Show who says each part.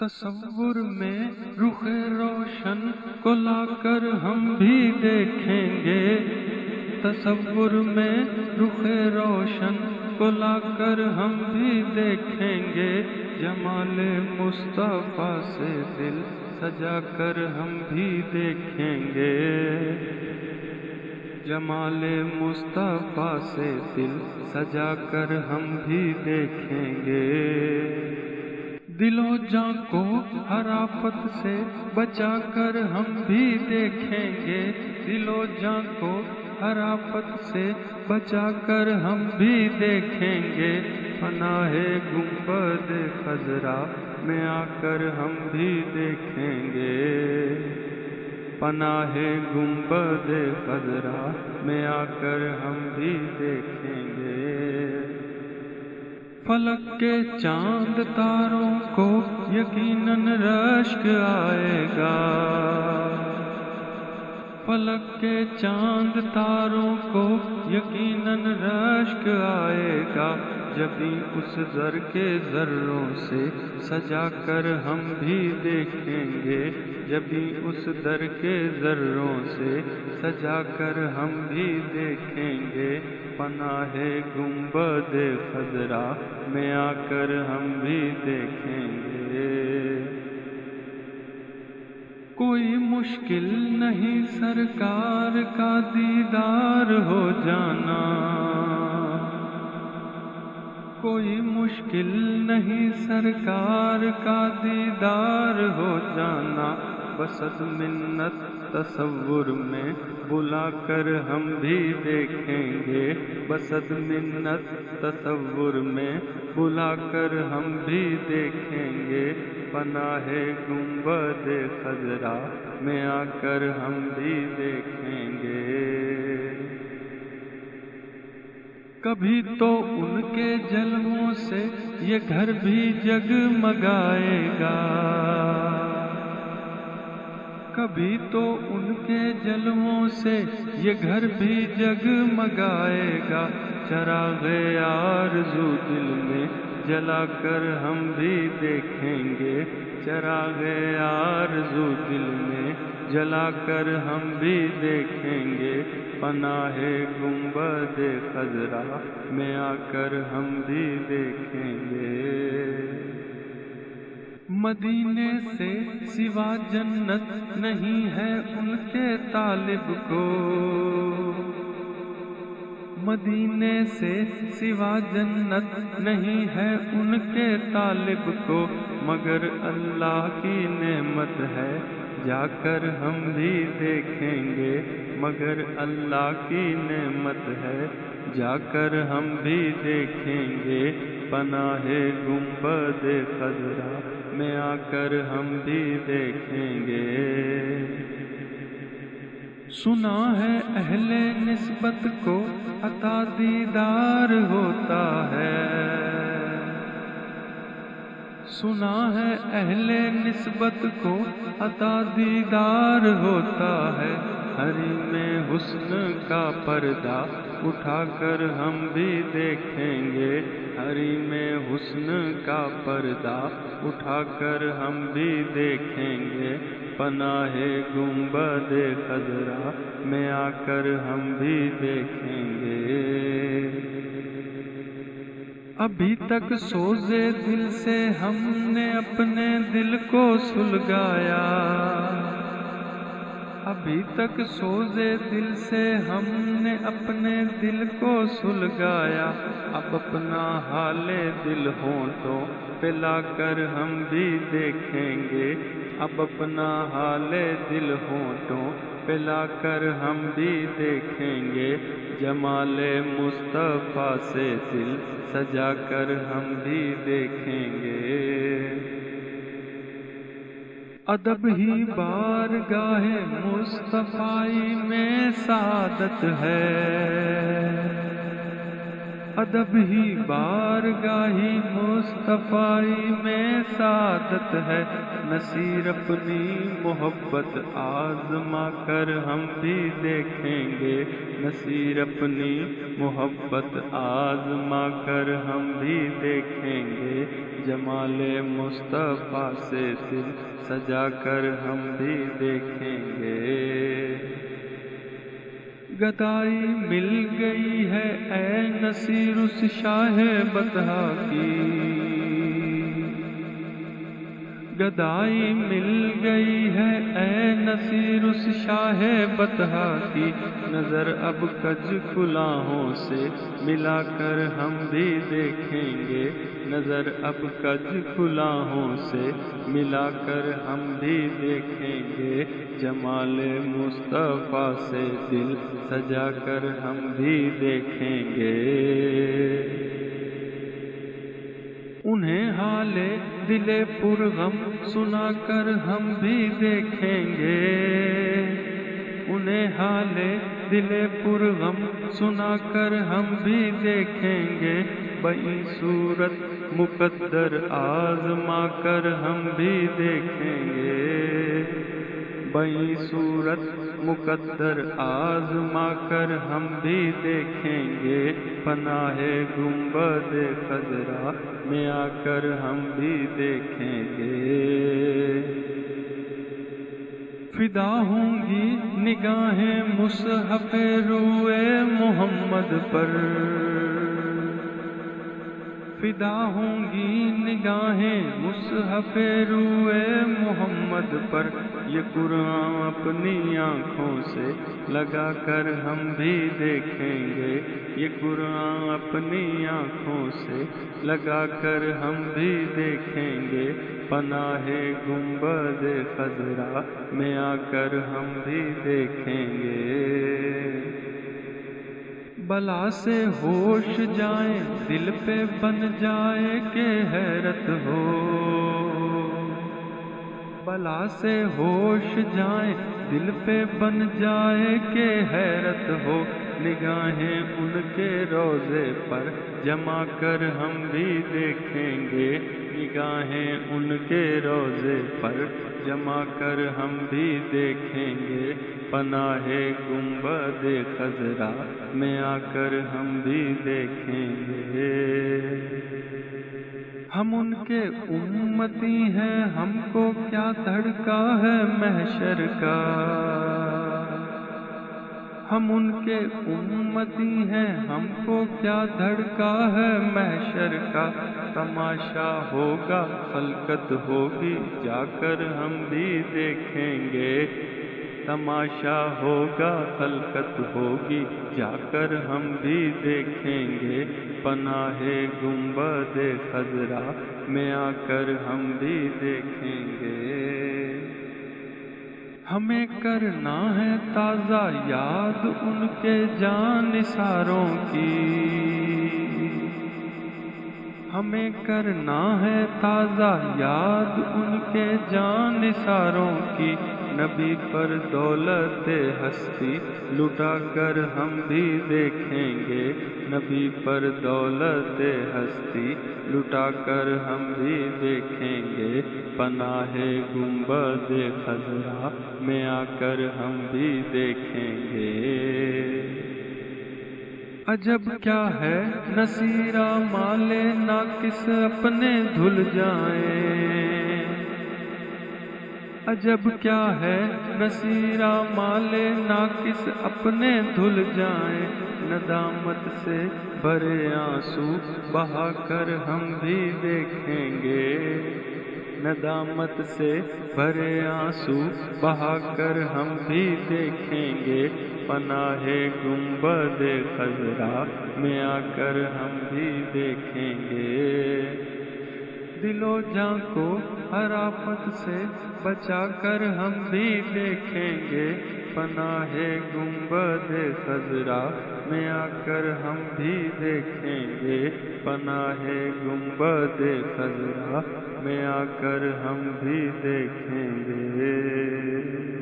Speaker 1: تصور میں رخ روشن کو لا کر ہم بھی دیکھیں گے، تصور میں رخ روشن کو لا کر ہم بھی دیکھیں گے، جمال مصطفیٰ سے دل سجا کر ہم بھی دیکھیں گے، جمال مصطفیٰ سے دل سجا کر ہم بھی دیکھیں گے، دل و جاں کو ہر آفت سے بچا کر ہم بھی دیکھیں گے، دل و جاں کو ہر آفت سے بچا کر ہم بھی دیکھیں گے، پناہ گنبد خضرا میں آ کر ہم بھی دیکھیں گے، پناہ گنبد خضرا میں آ کر ہم بھی دیکھیں گے، فلک کے چاند تاروں کو یقیناً رشک آئے گا، فلک کے چاند تاروں کو یقیناً رشک آئے گا، جبھی اس زر کے ذروں سے سجا کر ہم بھی دیکھیں گے، جبھی اس در کے ذروں سے سجا کر ہم بھی دیکھیں گے، پناہ گنبد خضرا میں آ کر ہم بھی دیکھیں گے، کوئی مشکل نہیں سرکار کا دیدار ہو جانا، کوئی مشکل نہیں سرکار کا دیدار ہو جانا، بصد منت تصور میں بلا کر ہم بھی دیکھیں گے، بصد منت تصور میں بلا کر ہم بھی دیکھیں گے، پناہ گنبد خضرا میں آ کر ہم بھی دیکھیں گے، کبھی تو ان کے جلووں سے یہ گھر بھی جگمگائے گا، کبھی تو ان کے جلووں سے یہ گھر بھی جگمگائے گا، چراغ آرزو دل میں جلا کر ہم بھی دیکھیں گے، چراغ آرزو دل میں جلا کر ہم بھی دیکھیں گے، پناہ گنبد خضرا میں آ کر ہم بھی دیکھیں گے، مدینے سے سوا جنت نہیں ہے ان کے طالب کو، مدینے سے سوا جنت نہیں ہے ان کے طالب کو، مگر اللہ کی نعمت ہے جا کر ہم بھی دیکھیں گے، مگر اللہ کی نعمت ہے جا کر ہم بھی دیکھیں گے، پناہ گنبد خضرا میں آ کر ہم بھی دیکھیں گے، سنا ہے اہل نسبت کو عطا دیدار ہوتا ہے، سنا ہے اہل نسبت کو عطا دیدار ہوتا ہے، حریم حسن کا پردہ اٹھا کر ہم بھی دیکھیں گے، حریم حسن کا پردہ اٹھا کر ہم بھی دیکھیں گے، پناہ گنبد خضرا میں آ کر ہم بھی دیکھیں گے، ابھی تک سوزے دل سے ہم نے اپنے دل کو سلگایا، ابھی تک سوزے دل سے ہم نے اپنے دل کو سلگایا، اب اپنا حال دل ہونٹوں پہ لا کر ہم بھی دیکھیں گے، اب اپنا حال دل ہونٹوں پہ لا کر ہم بھی دیکھیں گے، جمال مصطفیٰ سے دل سجا کر ہم بھی دیکھیں گے، ادب ہی بارگاہ مصطفی میں سعادت ہے، ادب ہی بارگاہی مصطفی میں سعادت ہے، نصیر اپنی محبت آزما کر ہم بھی دیکھیں گے، نصیر اپنی محبت آزما کر ہم بھی دیکھیں گے، جمال مصطفیٰ سے دل سجا کر ہم بھی دیکھیں گے۔ گدائی مل گئی ہے اے نصیر اس شاہ بطحا کی، گدائی مل گئی ہے اے نصیر اس شاہ بطحا کی، نظر اب کج کلاہوں سے ملا کر ہم بھی دیکھیں گے، نظر اب کج کلاہوں سے ملا کر ہم بھی دیکھیں گے، جمال مصطفیٰ سے دل سجا کر ہم بھی دیکھیں گے۔ انہیں حال دل پر غم سنا کر ہم بھی دیکھیں گے، انہیں حال دل پر غم سنا کر ہم بھی دیکھیں گے، بئی صورت مقدر آزما کر ہم بھی دیکھیں گے، بئی صورت مقدر آزما کر ہم بھی دیکھیں گے، پناہ گنبد خضرا میں آ کر ہم بھی دیکھیں گے۔ فدا ہوں گی نگاہیں مصحف روئے محمد پر، فدا ہوں گی نگاہیں مصحف روئے محمد پر، یہ قرآن اپنی آنکھوں سے لگا کر ہم بھی دیکھیں گے، یہ قرآن اپنی آنکھوں سے لگا کر ہم بھی دیکھیں گے، پناہ گنبد خضرا میں آ کر ہم بھی دیکھیں گے۔ بلا سے ہوش جائیں دل پہ بن جائے کہ حیرت ہو، بلا سے ہوش جائیں دل پہ بن جائے کہ حیرت ہو، نگاہیں ان کے روضے پر جما کر ہم بھی دیکھیں گے، نگاہیں ان کے روضے پر جما کر ہم بھی دیکھیں گے، پناہ گنبد خضرا میں آ کر ہم بھی دیکھیں گے۔ ہم ان کے امتی ہیں، ہم کو کیا دھڑکا ہے محشر کا، ہم ان کے امتی ہیں، ہم کو کیا دھڑکا ہے محشر کا، تماشا ہوگا خلقت ہوگی جا کر ہم بھی دیکھیں گے، تماشا ہوگا خلقت ہوگی جا کر ہم بھی دیکھیں گے، پناہ گنبد خضرا میں آ کر ہم بھی دیکھیں گے۔ ہمیں کرنا ہے تازہ یاد ان کے جانثاروں کی، ہمیں کرنا ہے تازہ یاد ان کے جانثاروں کی، نبی پر دولت ہستی لٹا کر ہم بھی دیکھیں گے، نبی پر دولت ہستی لٹا کر ہم بھی دیکھیں گے، پناہ گنبد خضرا میں آ کر ہم بھی دیکھیں گے۔ عجب کیا ہے نصیرہ مال ناقص اپنے دھل جائیں، عجب کیا ہے نصیرہ مال ناقص اپنے دھل جائیں، ندامت سے بھرے آنسو بہا کر ہم بھی دیکھیں گے، ندامت سے بھرے آنسو بہا کر ہم بھی دیکھیں گے، پناہ گنبد خضرا میں آ کر ہم بھی دیکھیں گے۔ دل و جاں کو ہر آفت سے بچا کر ہم بھی دیکھیں گے، پناہ گنبد خضرا میں آ کر ہم بھی دیکھیں گے، پناہ گنبد خضرا میں آ کر ہم بھی دیکھیں گے۔